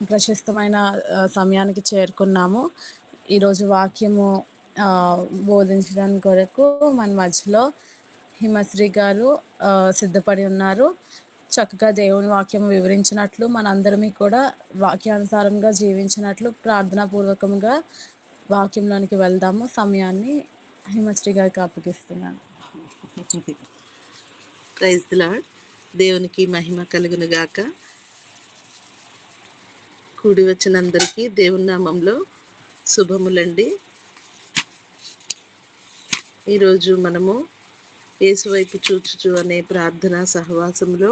ప్రశస్తమైన సమయానికి చేరుకున్నాము. ఈరోజు వాక్యము బోధించడానికి కొరకు మన మధ్యలో హిమశ్రీ గారు సిద్ధపడి ఉన్నారు. చక్కగా దేవుని వాక్యం వివరించినట్లు మనందరమీ కూడా వాక్యానుసారంగా జీవించినట్లు ప్రార్థనాపూర్వకంగా వాక్యంలోనికి వెళ్దాము. సమయాన్ని హిమశ్రీ గారికి అప్పగిస్తున్నాను. Praise the lord. దేవునికి మహిమ కలుగును గాక. కూడి వచ్చిన అందరికీ దేవుని నామంలో శుభములండి. ఈరోజు మనము యేసువైపు చూచుచు అనే ప్రార్థనా సహవాసంలో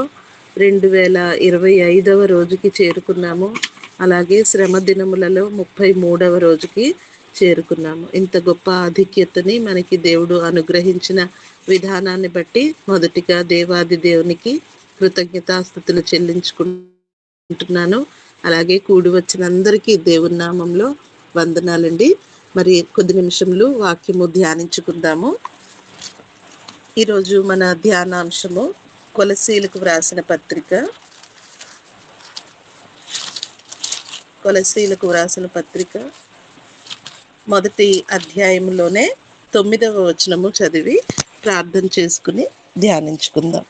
2025వ రోజుకి చేరుకున్నాము. అలాగే శ్రమ దినములలో 33వ రోజుకి చేరుకున్నాము. ఇంత గొప్ప ఆధిక్యతని మనకి దేవుడు అనుగ్రహించిన విధానాన్ని బట్టి మొదటిగా దేవాది దేవునికి కృతజ్ఞతాస్తుతులు చెల్లించుకుంటున్నాను. అలాగే కూడి వచ్చిన అందరికీ దేవుని నామంలో వందనాలండి. మరి కొద్ది నిమిషములు వాక్యము ధ్యానించుకుందాము. ఈరోజు మన ధ్యానాంశము కొలస్సీలకు వ్రాసిన పత్రిక మొదటి అధ్యాయంలోనే 9వ వచనము చదివి ప్రార్థన చేసుకుని ధ్యానించుకుందాం.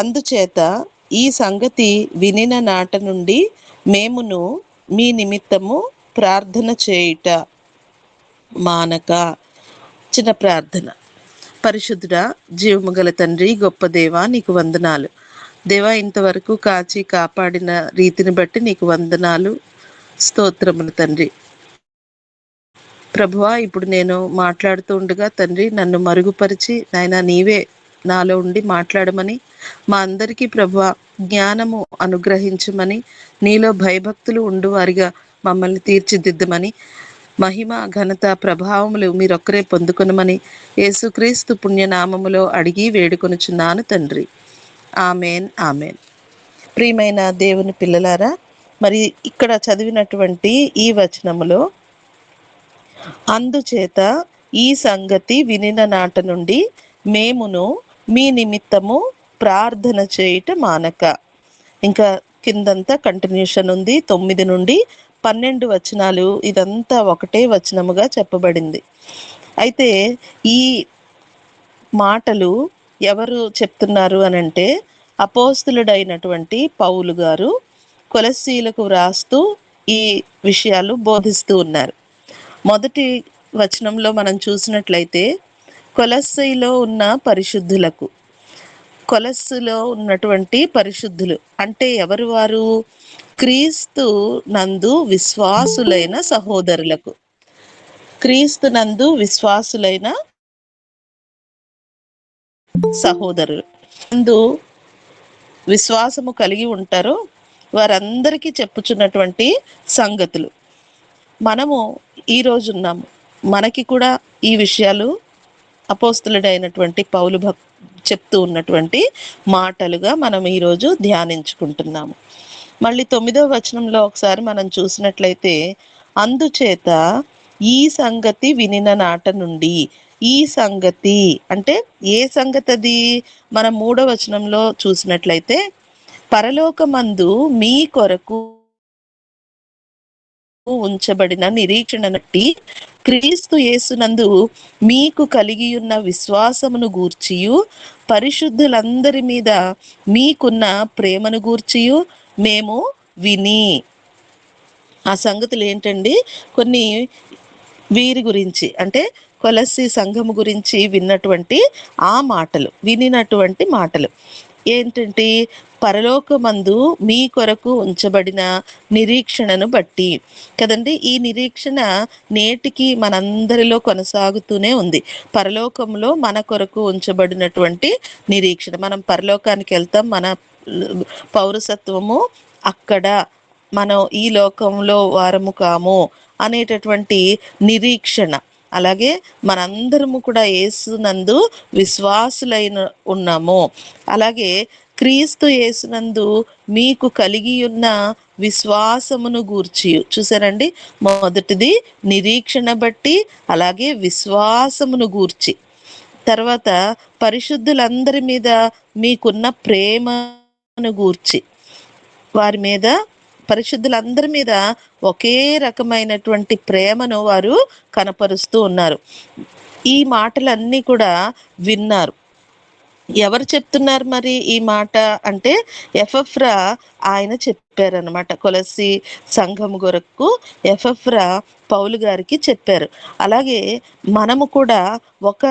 అందుచేత ఈ సంగతి వినిన నాట నుండి మేమును మీ నిమిత్తము ప్రార్థన చేయుట మానక. చిన్న ప్రార్థన. పరిశుద్ధుడా, జీవము గల తండ్రి, గొప్ప దేవా, నీకు వందనాలు. దేవా, ఇంతవరకు కాచి కాపాడిన రీతిని బట్టి నీకు వందనాలు, స్తోత్రములు తండ్రి. ప్రభువా, ఇప్పుడు నేను మాట్లాడుతూ ఉండగా తండ్రి నన్ను మరుగుపరిచి నాయనా నీవే నాలో ఉండి మాట్లాడమని, మా అందరికీ ప్రభువా జ్ఞానము అనుగ్రహించమని, నీలో భయభక్తులు ఉండువారిగా మమ్మల్ని తీర్చిదిద్దమని, మహిమ ఘనత ప్రభావములు మీరొక్కరే పొందుకొనమని యేసుక్రీస్తు పుణ్యనామములో అడిగి వేడుకొనుచున్నాను తండ్రి. Amen, amen. ప్రియమైన దేవుని పిల్లలారా, మరి ఇక్కడ చదివినటువంటి ఈ వచనములో అందుచేత ఈ సంగతి వినిన నాట నుండి మేమును మీ నిమిత్తము ప్రార్థన చేయుట మానక. ఇంకా కిందంతా కంటిన్యూషన్ ఉంది. 9 నుండి 12 వచనాలు ఇదంతా ఒకటే వచనముగా చెప్పబడింది. అయితే ఈ మాటలు ఎవరు చెప్తున్నారు అనంటే అపోస్తులుడైనటువంటి పౌలు గారు కొలస్సీలకు వ్రాస్తూ ఈ విషయాలు బోధిస్తూ ఉన్నారు. మొదటి వచనంలో మనం చూసినట్లయితే కొలస్సీలో ఉన్న పరిశుద్ధులకు, కొలస్సులో ఉన్నటువంటి పరిశుద్ధులు అంటే ఎవరు వారు? క్రీస్తు నందు విశ్వాసులైన సహోదరులకు. క్రీస్తు నందు విశ్వాసులైన సహోదరులు నందు విశ్వాసము కలిగి ఉంటారో వారందరికీ చెప్పుచున్నటువంటి సంగతులు. మనము ఈ రోజు ఉన్నాము, మనకి కూడా ఈ విషయాలు అపోస్తులుడైనటువంటి పౌలు చెప్తూ ఉన్నటువంటి మాటలుగా మనం ఈరోజు ధ్యానించుకుంటున్నాము. మళ్ళీ 9వ వచనంలో ఒకసారి మనం చూసినట్లయితే అందుచేత ఈ సంగతి వినిన నాట నుండి, ఈ సంగతి అంటే ఏ సంగతి అది? మనం 3వ వచనంలో చూసినట్లయితే పరలోకమందు మీ కొరకు ఉంచబడిన నిరీక్షణ నట్టి క్రీస్తు యేసునందు మీకు కలిగి ఉన్న విశ్వాసమును గూర్చియు పరిశుద్ధులందరి మీద మీకున్న ప్రేమను గూర్చియు మేము విని. ఆ సంగతులు ఏంటండి? కొన్ని వీరి గురించి అంటే కొలస్సీ సంఘము గురించి విన్నటువంటి ఆ మాటలు, వినినటువంటి మాటలు ఏంటంటే పరలోకమందు మీ కొరకు ఉంచబడిన నిరీక్షణను బట్టి కదండి. ఈ నిరీక్షణ నేటికి మనందరిలో కొనసాగుతూనే ఉంది. పరలోకంలో మన కొరకు ఉంచబడినటువంటి నిరీక్షణ. మనం పరలోకానికి వెళ్తాం, మన పౌరసత్వము అక్కడ, మనం ఈ లోకంలో వారము కాము అనేటటువంటి నిరీక్షణ. అలాగే మనందరము కూడా యేసునందు విశ్వాసులైన ఉన్నాము. అలాగే క్రీస్తు యేసునందు మీకు కలిగి ఉన్న విశ్వాసమును గూర్చి. చూసారండి, మొదటిది నిరీక్షణ బట్టి, అలాగే విశ్వాసమును గూర్చి. తర్వాత పరిశుద్ధులందరి మీద మీకున్న ప్రేమను గూర్చి, వారి మీద పరిశుద్ధులందరి మీద ఒకే రకమైనటువంటి ప్రేమను వారు కనపరుస్తూ ఉన్నారు. ఈ మాటలన్నీ కూడా విన్నారు. ఎవరు చెప్తున్నారు మరి ఈ మాట అంటే ఎఫెఫ్రా ఆయన చెప్పారనమాట. కొలస్సి సంఘం కొరకు ఎఫెఫ్రా పౌలు గారికి చెప్పారు. అలాగే మనము కూడా ఒక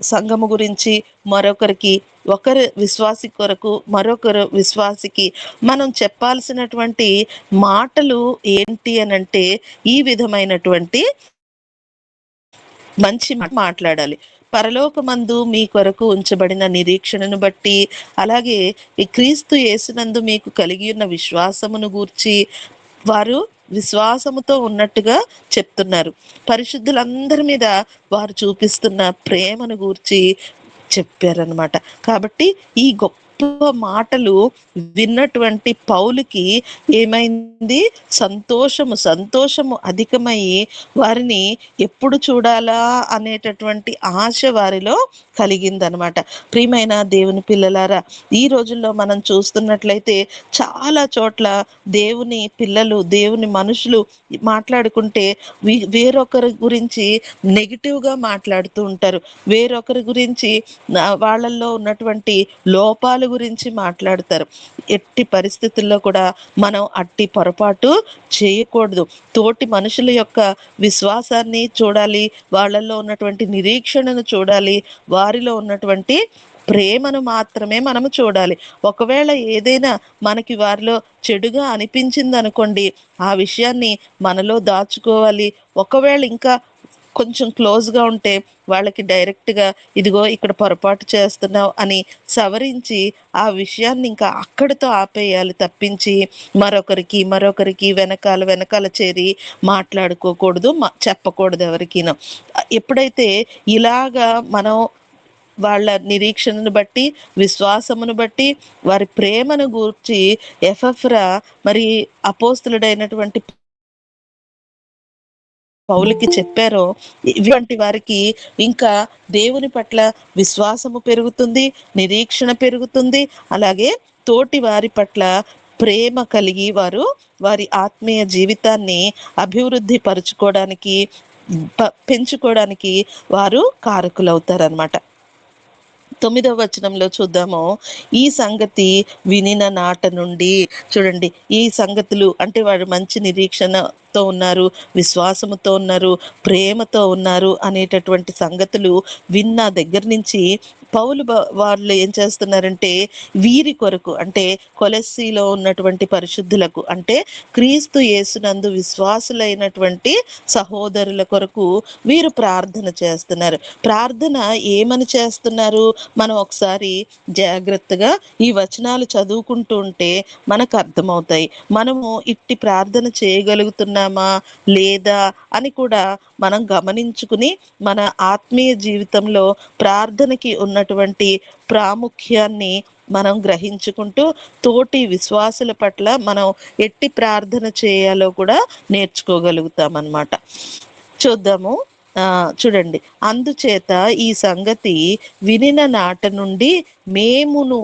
సంఘము గురించి మరొకరికి, ఒకరి విశ్వాసి కొరకు మరొకరు విశ్వాసికి మనం చెప్పాల్సినటువంటి మాటలు ఏంటి అనంటే ఈ విధమైనటువంటి మంచి మాట్లాడాలి. పరలోకమందు మీ కొరకు ఉంచబడిన నిరీక్షణను బట్టి, అలాగే ఈ క్రీస్తు యేసునందు మీకు కలిగి ఉన్న విశ్వాసమును గూర్చి వారు విశ్వాసముతో ఉన్నట్టుగా చెప్తున్నారు. పరిశుద్ధులందరి మీద వారు చూపిస్తున్న ప్రేమను గూర్చి చెప్పారనమాట. కాబట్టి ఈ గొప్ప మాటలు విన్నటువంటి పౌలుకి ఏమైంది? సంతోషము అధికమయ్యి వారిని ఎప్పుడు చూడాలా అనేటటువంటి ఆశ వారిలో కలిగిందనమాట. ప్రియమైన దేవుని పిల్లలారా, ఈ రోజుల్లో మనం చూస్తున్నట్లయితే చాలా చోట్ల దేవుని పిల్లలు, దేవుని మనుషులు మాట్లాడుకుంటే వేరొకరి గురించి నెగిటివ్గా మాట్లాడుతూ ఉంటారు. వేరొకరి గురించి వాళ్ళల్లో ఉన్నటువంటి లోపాల గురించి మాట్లాడతారు. ఎట్టి పరిస్థితుల్లో కూడా మనం అట్టి పొరపాటు చేయకూడదు. తోటి మనుషుల యొక్క విశ్వాసాన్ని చూడాలి, వాళ్ళల్లో ఉన్నటువంటి నిరీక్షణను చూడాలి, వారిలో ఉన్నటువంటి ప్రేమను మాత్రమే మనము చూడాలి. ఒకవేళ ఏదైనా మనకి వారిలో చెడుగా అనిపించింది అనుకోండి, ఆ విషయాన్ని మనలో దాచుకోవాలి. ఒకవేళ ఇంకా కొంచెం క్లోజ్గా ఉంటే వాళ్ళకి డైరెక్ట్గా ఇదిగో ఇక్కడ పొరపాటు చేస్తున్నావు అని సవరించి ఆ విషయాన్ని ఇంకా అక్కడితో ఆపేయాలి తప్పించి మరొకరికి వెనకాల చేరి మాట్లాడుకోకూడదు, చెప్పకూడదు ఎవరికినా. ఎప్పుడైతే ఇలాగా మనం వాళ్ళ నిరీక్షణను బట్టి, విశ్వాసమును బట్టి, వారి ప్రేమను గూర్చి ఎఫెఫ్రా మరి అపోస్తులుడైనటువంటి పౌలుకి చెప్పారో, ఇటువంటి వారికి ఇంకా దేవుని పట్ల విశ్వాసము పెరుగుతుంది, నిరీక్షణ పెరుగుతుంది. అలాగే తోటి వారి పట్ల ప్రేమ కలిగి వారు వారి ఆత్మీయ జీవితాన్ని అభివృద్ధి పరుచుకోవడానికి, పెంచుకోవడానికి వారు కారకులవుతారనమాట. 9వ వచనంలో చూద్దాము. ఈ సంగతి వినిన నాట నుండి, చూడండి, ఈ సంగతులు అంటే వారు మంచి నిరీక్షణతో ఉన్నారు, విశ్వాసముతో ఉన్నారు, ప్రేమతో ఉన్నారు అనేటటువంటి సంగతులు విన్న దగ్గర నుంచి పౌలు వాళ్ళు ఏం చేస్తున్నారంటే వీరి కొరకు, అంటే కొలస్సీలో ఉన్నటువంటి పరిశుద్ధులకు, అంటే క్రీస్తు యేసునందు విశ్వాసులైనటువంటి సహోదరుల కొరకు వీరు ప్రార్థన చేస్తున్నారు. ప్రార్థన ఏమని చేస్తున్నారు? మనం ఒకసారి జాగ్రత్తగా ఈ వచనాలు చదువుకుంటూ ఉంటే మనకు అర్థమవుతాయి. మనము ఇట్టి ప్రార్థన చేయగలుగుతున్నామా లేదా అని కూడా మనం గమనించుకుని మన ఆత్మీయ జీవితంలో ప్రార్థనకి ఉన్నటువంటి ప్రాముఖ్యాన్ని మనం గ్రహించుకుంటూ తోటి విశ్వాసుల పట్ల మనం ఎట్టి ప్రార్థన చేయాలో కూడా నేర్చుకోగలుగుతాం అన్నమాట. చూద్దాము. చూడండి, అందుచేత ఈ సంగతి వినిన నాట నుండి మేమును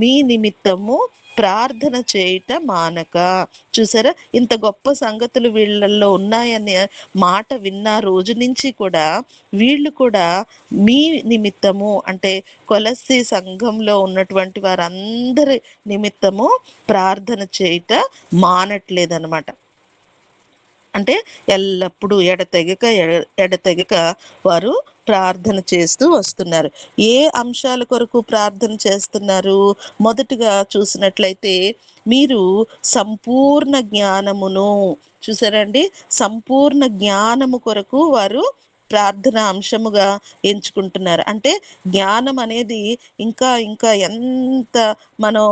మీ నిమిత్తము ప్రార్థన చేయట మానక. చూసారా, ఇంత గొప్ప సంగతులు వీళ్ళల్లో ఉన్నాయనే మాట విన్న రోజు నుంచి కూడా వీళ్ళు కూడా మీ నిమిత్తము, అంటే కొలస్సీ సంఘంలో ఉన్నటువంటి వారందరి నిమిత్తము ప్రార్థన చేయట మానట్లేదన్నమాట. అంటే ఎల్లప్పుడూ ఎడతెగక వారు ప్రార్థన చేస్తూ వస్తున్నారు. ఏ అంశాల కొరకు ప్రార్థన చేస్తున్నారు? మొదటిగా చూసినట్లయితే మీరు సంపూర్ణ జ్ఞానమును, చూసారండి, సంపూర్ణ జ్ఞానము కొరకు వారు ప్రార్థన అంశముగా ఎంచుకుంటున్నారు. అంటే జ్ఞానం అనేది ఇంకా ఇంకా ఎంత మనం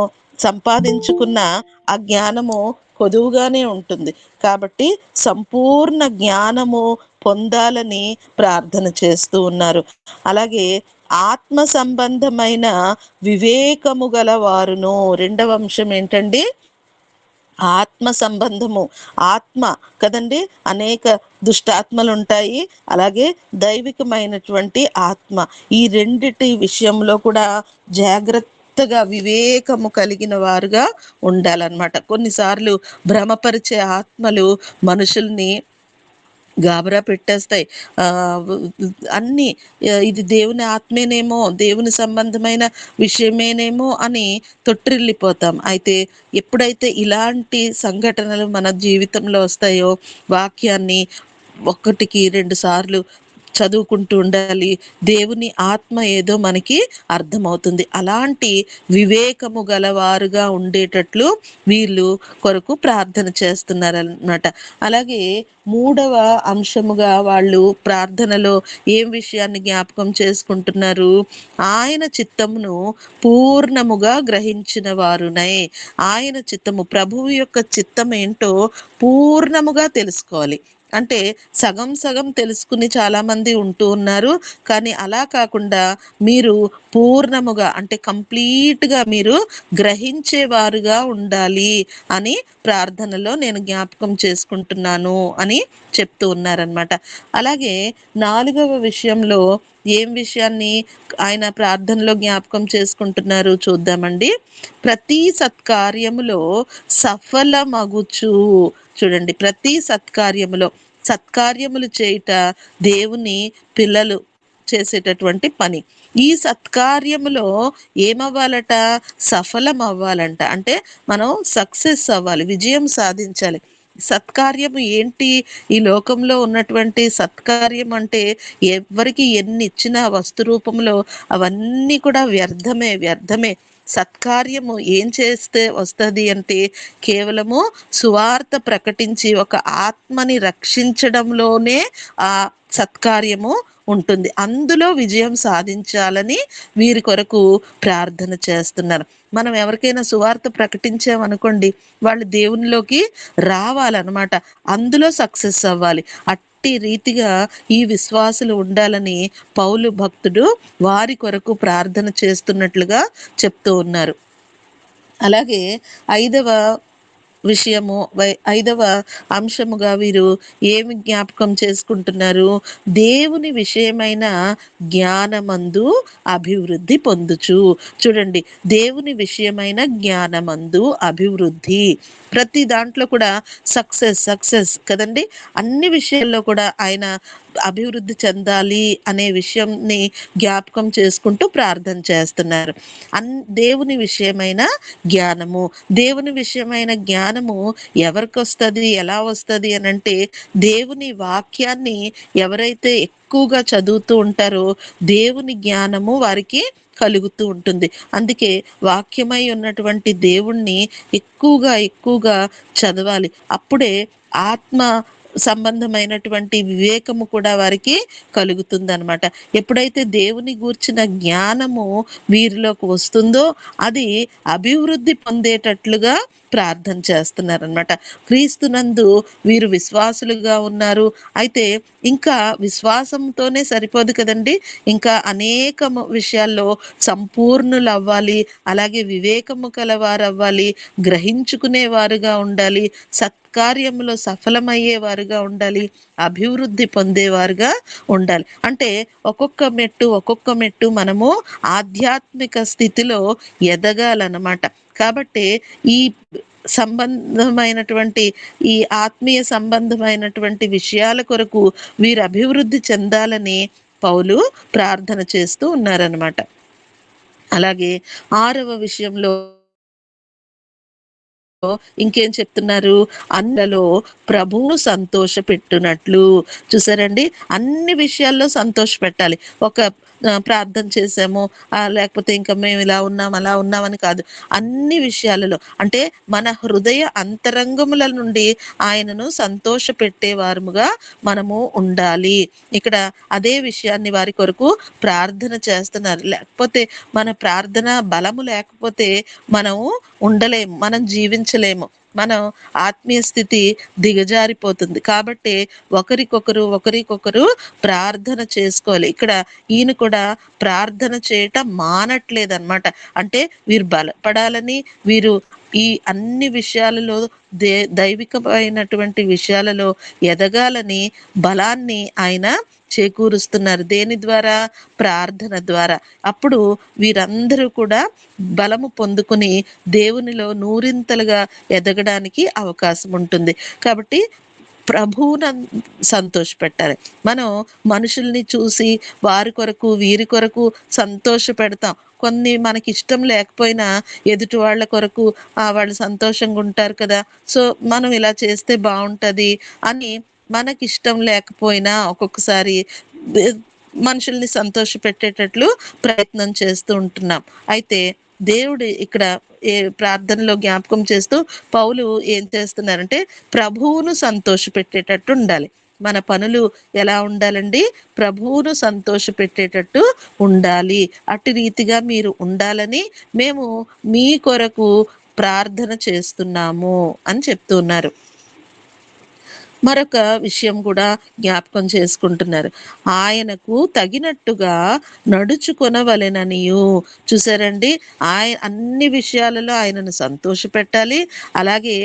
సంపాదించుకున్న ఆ జ్ఞానము కొదువుగానే ఉంటుంది. కాబట్టి సంపూర్ణ జ్ఞానము పొందాలని ప్రార్థన చేస్తూ ఉన్నారు. అలాగే ఆత్మ సంబంధమైన వివేకము గల వారును, రెండవ అంశం ఏంటండి? ఆత్మ సంబంధము. ఆత్మ కదండి, అనేక దుష్టాత్మలు ఉంటాయి, అలాగే దైవికమైనటువంటి ఆత్మ. ఈ రెండిటి విషయంలో కూడా జాగ్రత్తగా వివేకము కలిగిన వారుగా ఉండాలన్నమాట. కొన్నిసార్లు భ్రమపరిచే ఆత్మలు మనుషుల్ని గాబరా పెట్టేస్తాయి. ఆహ్, అన్నీ ఇది దేవుని ఆత్మేనేమో, దేవుని సంబంధమైన విషయమేనేమో అని తొట్టిల్లిపోతాం. అయితే ఎప్పుడైతే ఇలాంటి సంఘటనలు మన జీవితంలో వస్తాయో, వాక్యాన్ని ఒకటికి 2 సార్లు చదువుకుంటూ ఉండాలి. దేవుని ఆత్మ ఏదో మనకి అర్థమవుతుంది. అలాంటి వివేకము గలవారుగా ఉండేటట్లు వీళ్ళు కొరకు ప్రార్థన చేస్తున్నారన్నమాట. అలాగే మూడవ అంశముగా వాళ్ళు ప్రార్థనలో ఏం విషయాన్ని జ్ఞాపకం చేసుకుంటున్నారు? ఆయన చిత్తమును పూర్ణముగా గ్రహించిన వారునై. ఆయన చిత్తము, ప్రభువు యొక్క చిత్తం ఏంటో పూర్ణముగా తెలుసుకోవాలి. అంటే సగం సగం తెలుసుకుని చాలా మంది ఉంటూ ఉన్నారు. కానీ అలా కాకుండా మీరు పూర్ణముగా, అంటే కంప్లీట్గా మీరు గ్రహించేవారుగా ఉండాలి అని ప్రార్థనలో నేను జ్ఞాపకం చేసుకుంటున్నాను అని చెప్తూ ఉన్నారనమాట. అలాగే 4వ విషయంలో ఏం విషయాన్ని ఆయన ప్రార్థనలో జ్ఞాపకం చేసుకుంటున్నారు చూద్దామండి. ప్రతి సత్కార్యములో సఫలమగుచు. చూడండి, ప్రతి సత్కార్యములో, సత్కార్యములు చేయుట దేవుని పిల్లలు చేసేటటువంటి పని. ఈ సత్కార్యములో ఏమవ్వాలట? సఫలం అవ్వాలంట. అంటే మనం సక్సెస్ అవ్వాలి, విజయం సాధించాలి. సత్కార్యము ఏంటి? ఈ లోకంలో ఉన్నటువంటి సత్కార్యం అంటే ఎవరికి ఎన్ని ఇచ్చినా వస్తు రూపంలో అవన్నీ కూడా వ్యర్థమే, వ్యర్థమే. సత్కార్యము ఏం చేస్తే వస్తుంది అంటే కేవలము సువార్త ప్రకటించి ఒక ఆత్మని రక్షించడంలోనే ఆ సత్కార్యము ఉంటుంది. అందులో విజయం సాధించాలని వీరి కొరకు ప్రార్థన చేస్తున్నారు. మనం ఎవరికైనా సువార్త ప్రకటించామనుకోండి, వాళ్ళు దేవునిలోకి రావాలన్నమాట. అందులో సక్సెస్ అవ్వాలి. అట్టి రీతిగా ఈ విశ్వాసులు ఉండాలని పౌలు భక్తుడు వారి కొరకు ప్రార్థన చేస్తున్నట్లుగా చెప్తూ ఉన్నారు. అలాగే 5వ విషయము, 5వ అంశముగా వీరు ఏమి జ్ఞాపకం చేసుకుంటున్నారు? దేవుని విషయమైన జ్ఞానమందు అభివృద్ధి పొందుచు. చూడండి, దేవుని విషయమైన జ్ఞానమందు అభివృద్ధి. ప్రతి దాంట్లో కూడా సక్సెస్ సక్సెస్ కదండి. అన్ని విషయాల్లో కూడా ఆయన అభివృద్ధి చెందాలి అనే విషయంని జ్ఞాపకం చేసుకుంటూ ప్రార్థన చేస్తున్నారు. దేవుని విషయమైన జ్ఞానము, దేవుని విషయమైన జ్ఞానము ఎవరికి వస్తుంది, ఎలా వస్తుంది అని అంటే, దేవుని వాక్యాన్ని ఎవరైతే ఎక్కువగా చదువుతూ ఉంటారో దేవుని జ్ఞానము వారికి కలుగుతూ ఉంటుంది. అందుకే వాక్యమై ఉన్నటువంటి దేవుణ్ణి ఎక్కువగా ఎక్కువగా చదవాలి. అప్పుడే ఆత్మ సంబంధమైనటువంటి వివేకము కూడా వారికి కలుగుతుందన్నమాట. ఎప్పుడైతే దేవుని గూర్చిన జ్ఞానము వీరిలోకి వస్తుందో అది అభివృద్ధి పొందేటట్లుగా ప్రార్థన చేస్తున్నారనమాట. క్రీస్తునందు వీరు విశ్వాసులుగా ఉన్నారు. అయితే ఇంకా విశ్వాసంతోనే సరిపోదు కదండి, ఇంకా అనేక విషయాల్లో సంపూర్ణులు అవ్వాలి. అలాగే వివేకము కలవారు అవ్వాలి, గ్రహించుకునేవారుగా ఉండాలి, సత్కార్యములో సఫలమయ్యేవారుగా ఉండాలి, అభివృద్ధి పొందేవారుగా ఉండాలి. అంటే ఒక్కొక్క మెట్టు మనము ఆధ్యాత్మిక స్థితిలో ఎదగాలన్నమాట. కాబట్టి ఈ సంబంధమైనటువంటి, ఈ ఆత్మీయ సంబంధమైనటువంటి విషయాల కొరకు వీరు అభివృద్ధి చెందాలని పౌలు ప్రార్థన చేస్తూ ఉన్నారనమాట. అలాగే 6వ విషయంలో ఇంకేం చెప్తున్నారు? అందులో ప్రభువును సంతోష పెట్టునట్లు. చూసారండి, అన్ని విషయాల్లో సంతోష పెట్టాలి. ఒక ప్రార్థన చేసాము, లేకపోతే ఇంకా మేము ఇలా ఉన్నాం అలా ఉన్నామని కాదు. అన్ని విషయాలలో, అంటే మన హృదయ అంతరంగముల నుండి ఆయనను సంతోష పెట్టేవారముగా మనము ఉండాలి. ఇక్కడ అదే విషయాన్ని వారి కొరకు ప్రార్థన చేస్తున్నారు. లేకపోతే మన ప్రార్థన బలము లేకపోతే మనము ఉండలేము, మనం జీవించలేము, మనం ఆత్మీయ స్థితి దిగజారిపోతుంది. కాబట్టి ఒకరికొకరు ప్రార్థన చేసుకోవాలి. ఇక్కడ ఈయన కూడా ప్రార్థన చేయటం మానట్లేదన్నమాట. అంటే వీరు బలపడాలని, వీరు ఈ అన్ని విషయాలలో దైవికమైనటువంటి విషయాలలో ఎదగాలని బలాన్ని ఆయన చేకూరుస్తున్నారు. దేని ద్వారా? ప్రార్థన ద్వారా. అప్పుడు వీరందరూ కూడా బలము పొందుకుని దేవునిలో నూరింతలుగా ఎదగడానికి అవకాశం ఉంటుంది. కాబట్టి ప్రభువును సంతోషపెట్టాలి. మనం మనుషుల్ని చూసి వారి కొరకు వీరి కొరకు సంతోష పెడతాం. కొన్ని మనకి ఇష్టం లేకపోయినా ఎదుటి వాళ్ళ కొరకు వాళ్ళు సంతోషంగా ఉంటారు కదా, సో మనం ఇలా చేస్తే బాగుంటది అని మనకిష్టం లేకపోయినా ఒక్కొక్కసారి మనుషుల్ని సంతోష పెట్టేటట్లు ప్రయత్నం చేస్తూ ఉంటున్నాం. అయితే దేవుడు ఇక్కడ ప్రార్థనలో జ్ఞాపకం చేస్తూ పౌలు ఏం చేస్తున్నారంటే ప్రభువును సంతోష పెట్టేటట్టు ఉండాలి. మన పనులు ఎలా ఉండాలండి? ప్రభువును సంతోష పెట్టేటట్టు ఉండాలి. అటు రీతిగా మీరు ఉండాలని మేము మీ కొరకు ప్రార్థన చేస్తున్నాము అని చెప్తున్నారు. మరొక విషయం కూడా జ్ఞాపకం చేసుకుంటున్నారు. ఆయనకు తగినట్టుగా నడుచుకొనవలెననియు. చూసారండి, అన్ని విషయాలలో ఆయనను సంతోష పెట్టాలి. అలాగే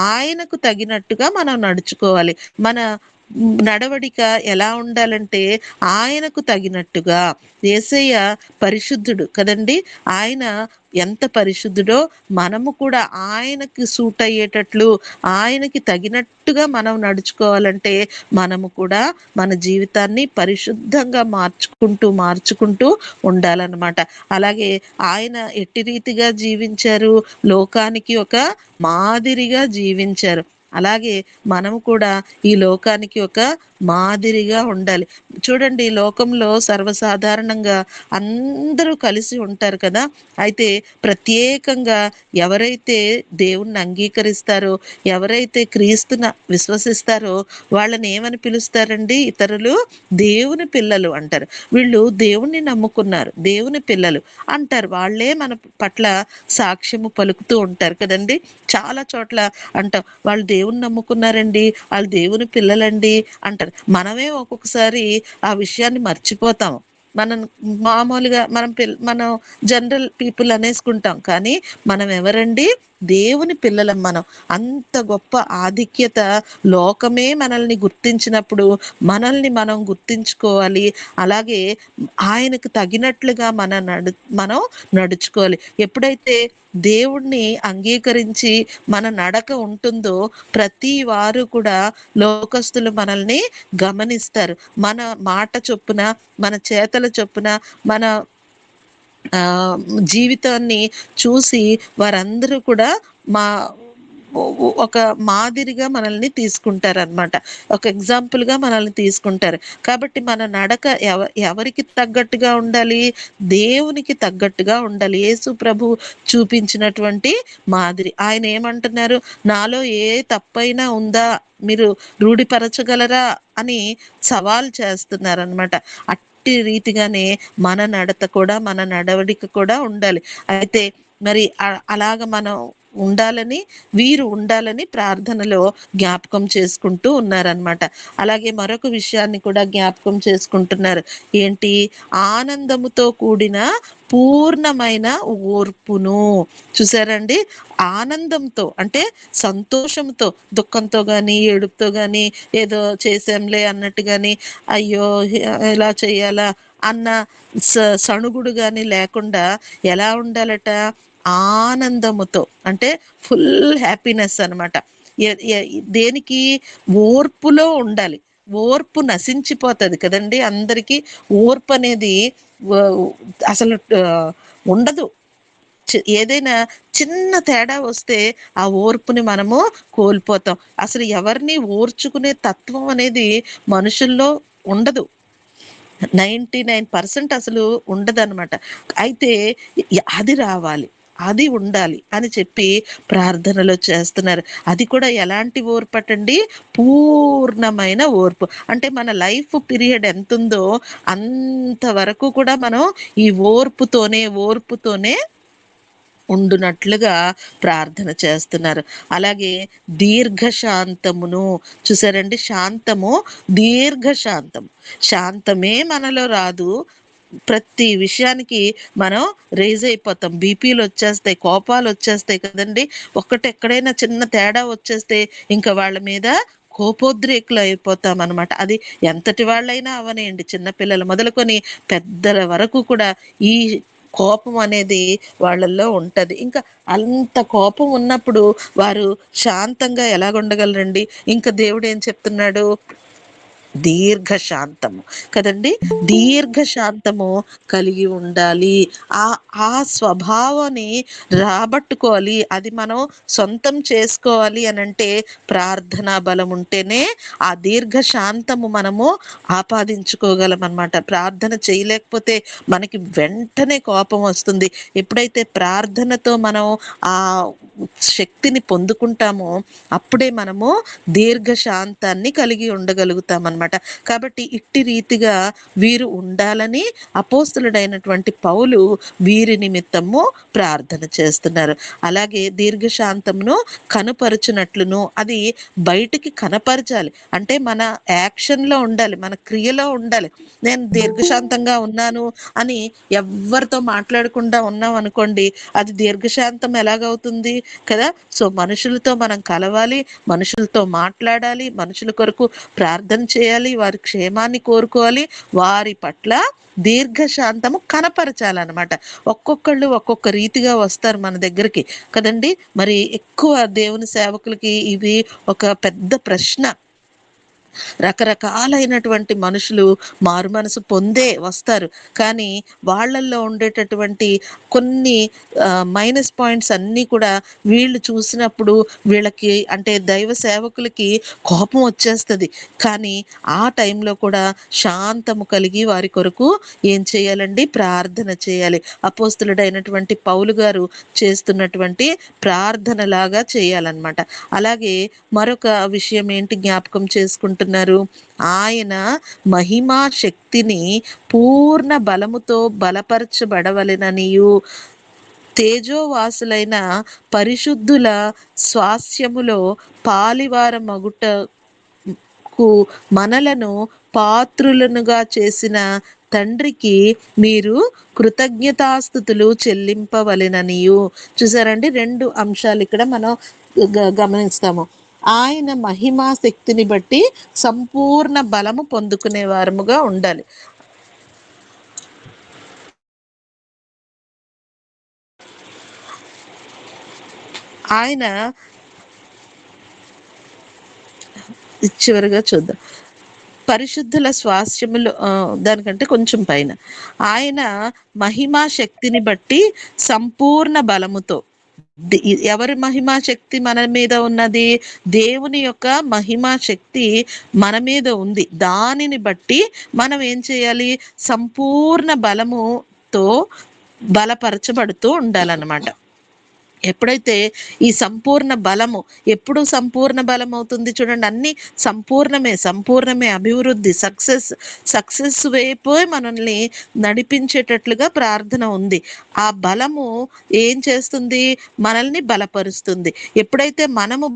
ఆయనకు తగినట్టుగా మనం నడుచుకోవాలి. మన నడవడిక ఎలా ఉండాలంటే ఆయనకు తగినట్టుగా. యేసయ్య పరిశుద్ధుడు కదండి. ఆయన ఎంత పరిశుద్ధుడో మనము కూడా ఆయనకి సూట్ అయ్యేటట్లు, ఆయనకి తగినట్టుగా మనం నడుచుకోవాలంటే మనము కూడా మన జీవితాన్ని పరిశుద్ధంగా మార్చుకుంటూ ఉండాలన్నమాట. అలాగే ఆయన ఎట్టి రీతిగా జీవించారు? లోకానికి ఒక మాదిరిగా జీవించారు. అలాగే మనము కూడా ఈ లోకానికి ఒక మాదిరిగా ఉండాలి. చూడండి, లోకంలో సర్వసాధారణంగా అందరూ కలిసి ఉంటారు కదా. అయితే ప్రత్యేకంగా ఎవరైతే దేవుణ్ణి అంగీకరిస్తారో, ఎవరైతే క్రీస్తుని విశ్వసిస్తారో వాళ్ళని ఏమని పిలుస్తారండి? ఇతరులు దేవుని పిల్లలు అంటారు. వీళ్ళు దేవుణ్ణి నమ్ముకున్నారు, దేవుని పిల్లలు అంటారు. వాళ్ళే మన పట్ల సాక్ష్యము పలుకుతూ ఉంటారు కదండి. చాలా చోట్ల అంటాం, వాళ్ళు దేవుని నమ్ముకున్నారండి, వాళ్ళు దేవుని పిల్లలండి అంటారు. మనమే ఒక్కొక్కసారి ఆ విషయాన్ని మర్చిపోతాం. మనం మామూలుగా మనం జనరల్ పీపుల్ అనేసుకుంటాం, కానీ మనం ఎవరండి? దేవుని పిల్లలం. మనం అంత గొప్ప ఆధిక్యత లోకమే మనల్ని గుర్తించినప్పుడు మనల్ని మనం గుర్తించుకోవాలి. అలాగే ఆయనకు తగినట్లుగా మనం నడుచుకోవాలి. ఎప్పుడైతే దేవుణ్ణి అంగీకరించి మన నడక ఉంటుందో ప్రతి వారు కూడా లోకస్తులు మనల్ని గమనిస్తారు. మన మాట చొప్పున, మన చేతల చొప్పున, మన జీవితాన్ని చూసి వారందరూ కూడా ఒక మాదిరిగా మనల్ని తీసుకుంటారనమాట. ఒక ఎగ్జాంపుల్గా మనల్ని తీసుకుంటారు. కాబట్టి మన నడక ఎవరికి తగ్గట్టుగా ఉండాలి? దేవునికి తగ్గట్టుగా ఉండాలి. యేసు ప్రభు చూపించినటువంటి మాదిరి. ఆయన ఏమంటున్నారు? నాలో ఏ తప్పైనా ఉందా, మీరు రూఢిపరచగలరా అని సవాల్ చేస్తున్నారనమాట. అట్టి రీతిగానే మన నడత కూడా, మన నడవడిక కూడా ఉండాలి. అయితే మరి అలాగ మనం వీరు ఉండాలని ప్రార్థనలో జ్ఞాపకం చేసుకుంటూ ఉన్నారనమాట. అలాగే మరొక విషయాన్ని కూడా జ్ఞాపకం చేసుకుంటున్నారు. ఏంటి? ఆనందముతో కూడిన పూర్ణమైన ఓర్పును. చూసారండి, ఆనందంతో అంటే సంతోషంతో, దుఃఖంతో గాని ఏడుపుతో గాని ఏదో చేసాంలే అన్నట్టు గాని, అయ్యో ఎలా చేయాలా అన్న సణుగుడు గాని లేకుండా ఎలా ఉండాలట? ఆనందముతో అంటే ఫుల్ హ్యాపీనెస్ అనమాట. దేనికి? ఓర్పులో ఉండాలి. ఓర్పు నశించిపోతుంది కదండి. అందరికీ ఓర్పు అనేది అసలు ఉండదు. ఏదైనా చిన్న తేడా వస్తే ఆ ఓర్పుని మనము కోల్పోతాం. అసలు ఎవరిని ఓర్చుకునే తత్వం అనేది మనుషుల్లో ఉండదు. 99% అసలు ఉండదన్నమాట. అయితే అది రావాలి, అది ఉండాలి అని చెప్పి ప్రార్థనలో చేస్తున్నారు. అది కూడా ఎలాంటి ఓర్పటండి? పూర్ణమైన ఓర్పు. అంటే మన లైఫ్ పీరియడ్ ఎంత ఉందో అంతవరకు కూడా మనం ఈ ఓర్పుతోనే ఉండునట్లుగా ప్రార్థన చేస్తున్నారు. అలాగే దీర్ఘశాంతమును. చూసారండి, శాంతము, దీర్ఘశాంతం. శాంతమే మనలో రాదు, ప్రతి విషయానికి మనం రేజ్ అయిపోతాం, బీపీలు వచ్చేస్తాయి, కోపాలు వచ్చేస్తాయి కదండి. ఎక్కడైనా చిన్న తేడా వచ్చేస్తే ఇంకా వాళ్ళ మీద కోపోద్రేకులు అయిపోతాం అనమాట. అది ఎంతటి వాళ్ళైనా అవనేయండి, చిన్నపిల్లలు మొదలుకొని పెద్దల వరకు కూడా ఈ కోపం అనేది వాళ్ళల్లో ఉంటది. ఇంకా అంత కోపం ఉన్నప్పుడు వారు శాంతంగా ఎలాగుండగలరండి? ఇంకా దేవుడు ఏం చెప్తున్నాడు? దీర్ఘశాంతము కదండి. దీర్ఘశాంతము కలిగి ఉండాలి. ఆ ఆ స్వభావాన్ని రాబట్టుకోవాలి. అది మనం సొంతం చేసుకోవాలి అనంటే ప్రార్థనా బలం ఉంటేనే ఆ దీర్ఘశాంతము మనము ఆపాదించుకోగలం అన్నమాట. ప్రార్థన చేయలేకపోతే మనకి వెంటనే కోపం వస్తుంది. ఎప్పుడైతే ప్రార్థనతో మనం ఆ శక్తిని పొందుకుంటామో అప్పుడే మనము దీర్ఘశాంతాన్ని కలిగి ఉండగలుగుతాం అన్నమాట. కాబట్టి ఇట్టి రీతిగా వీరు ఉండాలని అపోస్తలుడైనటువంటి పౌలు వీరి నిమిత్తము ప్రార్థన చేస్తున్నారు. అలాగే దీర్ఘశాంతమును కనపరుచునట్లును, అది బయటికి కనపరచాలి అంటే మన యాక్షన్లో ఉండాలి, మన క్రియలో ఉండాలి. నేను దీర్ఘశాంతంగా ఉన్నాను అని ఎవరితో మాట్లాడకుండా ఉన్నాం అనుకోండి, అది దీర్ఘశాంతం ఎలాగవుతుంది కదా. సో మనుషులతో మనం కలవాలి, మనుషులతో మాట్లాడాలి, మనుషుల కొరకు ప్రార్థన చేయాలి, వారి క్షేమాన్ని కోరుకోవాలి, వారి పట్ల దీర్ఘశాంతము కనపరచాలన్నమాట. ఒక్కొక్కళ్ళు ఒక్కొక్క రీతిగా వస్తారు మన దగ్గరికి కదండి. మరి ఎక్కువ దేవుని సేవకులకి ఇది ఒక పెద్ద ప్రశ్న. రకరకాలైనటువంటి మనుషులు మారు మనసు పొందే వస్తారు, కానీ వాళ్ళల్లో ఉండేటటువంటి కొన్ని మైనస్ పాయింట్స్ అన్నీ కూడా వీళ్ళు చూసినప్పుడు వీళ్ళకి అంటే దైవ సేవకులకి కోపం వచ్చేస్తుంది. కానీ ఆ టైంలో కూడా శాంతము కలిగి వారి కొరకు ఏం చేయాలండి? ప్రార్థన చేయాలి. అపోస్తలుడైనటువంటి పౌలు గారు చేస్తున్నటువంటి ప్రార్థనలాగా చేయాలన్నమాట. అలాగే మరొక విషయం ఏంటి జ్ఞాపకం చేసుకుంటున్నారు? ఆయన మహిమా శక్తిని పూర్ణ బలముతో బలపరచబడవలెననియు, తేజోవాసులైన పరిశుద్ధుల స్వాస్యములో పాలివార మగుటకు మనలను పాత్రులనుగా చేసిన తండ్రికి మీరు కృతజ్ఞతాస్థుతులు చెల్లింపవలెననియు. చూసారండి, రెండు అంశాలు ఇక్కడ మనం గమనిస్తాము. ఆయన మహిమా శక్తిని బట్టి సంపూర్ణ బలము పొందుకునే వారముగా ఉండాలి. ఆయన చివరిగా చూద్దాం, పరిశుద్ధుల స్వాస్థ్యములు, దానికంటే కొంచెం పైన, ఆయన మహిమా శక్తిని బట్టి సంపూర్ణ బలముతో. ఎవరి మహిమా శక్తి మన మీద ఉన్నది? దేవుని యొక్క మహిమా శక్తి మన మీద ఉంది. దానిని బట్టి మనం ఏం చేయాలి? సంపూర్ణ బలముతో బలపరచబడుతూ ఉండాలన్నమాట. ఎప్పుడైతే ఈ సంపూర్ణ బలము, ఎప్పుడు సంపూర్ణ బలం అవుతుంది చూడండి, అన్ని సంపూర్ణమే అభివృద్ధి, సక్సెస్ వైపు మనల్ని నడిపించేటట్లుగా ప్రార్థన ఉంది. ఆ బలము ఏం చేస్తుంది? మనల్ని బలపరుస్తుంది. ఎప్పుడైతే మనము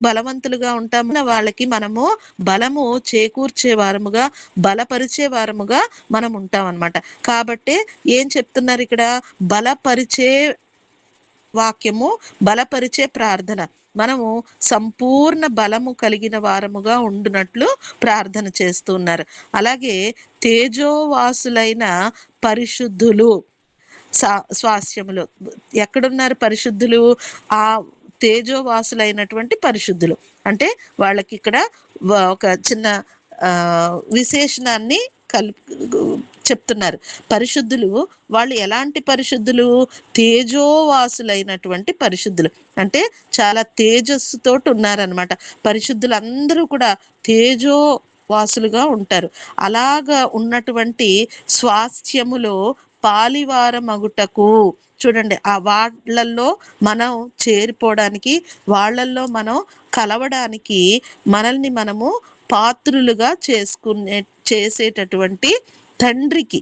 బలవంతులుగా ఉంటామో వాళ్ళకి మనము బలము చేకూర్చే వారముగా, బలపరిచే వారముగా మనం ఉంటాం అన్నమాట. కాబట్టి ఏం చెప్తున్నారు ఇక్కడ? బలపరిచే వాక్యము, బలపరిచే ప్రార్థన. మనము సంపూర్ణ బలము కలిగిన వారముగా ఉండునట్లు ప్రార్థన చేస్తున్నారు. అలాగే తేజోవాసులైన పరిశుద్ధులు స్వాస్యములు. ఎక్కడున్నారు పరిశుద్ధులు? ఆ తేజోవాసులైనటువంటి పరిశుద్ధులు అంటే వాళ్ళకి ఇక్కడ ఒక చిన్న విశేషణాన్ని చెప్తున్నారు. పరిశుద్ధులు వాళ్ళు ఎలాంటి పరిశుద్ధులు? తేజోవాసులైనటువంటి పరిశుద్ధులు అంటే చాలా తేజస్సుతోటి ఉన్నారనమాట. పరిశుద్ధులందరూ కూడా తేజోవాసులుగా ఉంటారు. అలాగా ఉన్నటువంటి స్వాస్థ్యములో పాలివారమగుటకు, చూడండి, ఆ వాళ్ళల్లో మనం చేరిపోవడానికి, వాళ్ళల్లో మనం కలవడానికి మనల్ని మనము పాత్రులుగా చేసేటటువంటి తండ్రికి